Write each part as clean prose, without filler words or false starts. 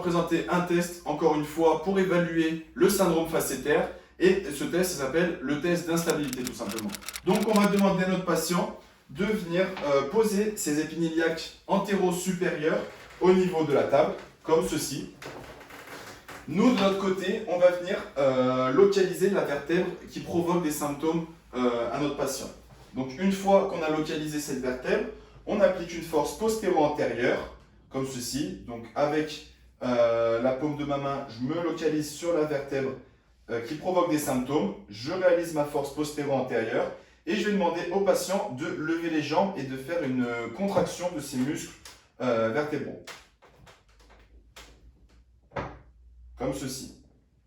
présenter un test, encore une fois, pour évaluer le syndrome fasciaire. Et ce test s'appelle le test d'instabilité, tout simplement. Donc, on va demander à notre patient de venir poser ses épines iliaques antéro-supérieures au niveau de la table, comme ceci. Nous, de notre côté, on va venir localiser la vertèbre qui provoque des symptômes à notre patient. Donc, une fois qu'on a localisé cette vertèbre, on applique une force postéro-antérieure, comme ceci. Donc, avec la paume de ma main, je me localise sur la vertèbre qui provoque des symptômes. Je réalise ma force postéro-antérieure et je vais demander au patient de lever les jambes et de faire une contraction de ses muscles vertébraux. Comme ceci.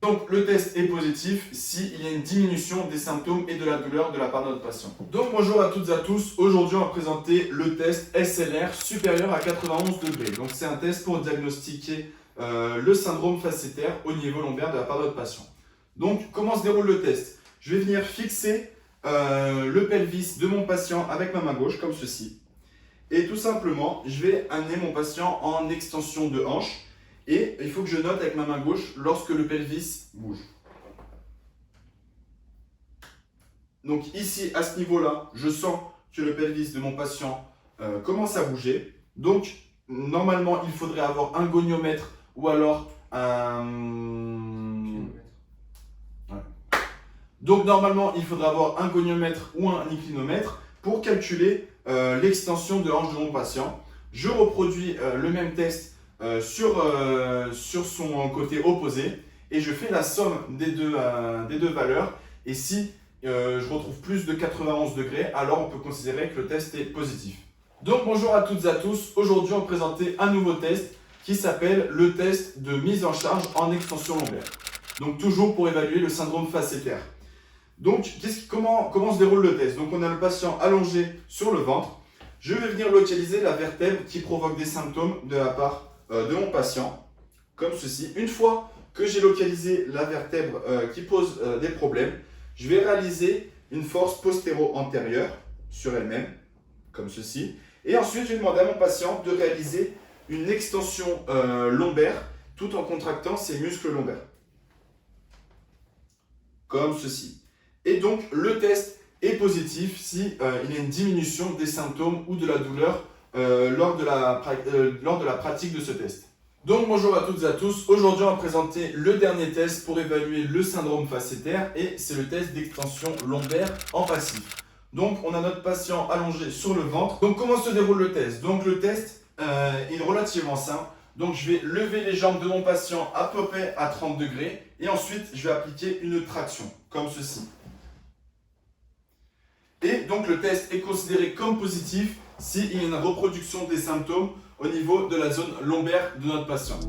Donc le test est positif s'il y a une diminution des symptômes et de la douleur de la part de notre patient. Donc bonjour à toutes et à tous, aujourd'hui on va présenter le test SLR supérieur à 91 degrés. Donc c'est un test pour diagnostiquer le syndrome fasciaire au niveau lombaire de la part de notre patient. Donc comment se déroule le test? Je vais venir fixer le pelvis de mon patient avec ma main gauche comme ceci. Et tout simplement, je vais amener mon patient en extension de hanche. Et il faut que je note avec ma main gauche lorsque le pelvis bouge. Donc ici, à ce niveau-là, je sens que le pelvis de mon patient commence à bouger. Donc, normalement, il faudrait avoir un goniomètre ou alors un... Donc, normalement, il faudrait avoir un goniomètre ou un inclinomètre pour calculer l'extension de hanche de mon patient. Je reproduis le même test sur son côté opposé et je fais la somme des deux valeurs et si je retrouve plus de 91 degrés, alors on peut considérer que le test est positif. Donc bonjour à toutes et à tous, aujourd'hui on va présenter un nouveau test qui s'appelle le test de mise en charge en extension lombaire. Donc toujours pour évaluer le syndrome fasciaire. Donc comment se déroule le test? Donc on a le patient allongé sur le ventre, je vais venir localiser la vertèbre qui provoque des symptômes de la part de mon patient, comme ceci. Une fois que j'ai localisé la vertèbre qui pose des problèmes, je vais réaliser une force postéro-antérieure sur elle-même, comme ceci. Et ensuite, je vais demander à mon patient de réaliser une extension lombaire tout en contractant ses muscles lombaires, comme ceci. Et donc, le test est positif si il y a une diminution des symptômes ou de la douleur lors de la pratique de ce test. Donc bonjour à toutes et à tous, aujourd'hui on va présenter le dernier test pour évaluer le syndrome fasciaire et c'est le test d'extension lombaire en passif. Donc on a notre patient allongé sur le ventre. Donc comment se déroule le test? Donc le test est relativement simple. Donc je vais lever les jambes de mon patient à peu près à 30 degrés et ensuite je vais appliquer une traction comme ceci. Et donc le test est considéré comme positif s'il y a une reproduction des symptômes au niveau de la zone lombaire de notre patient.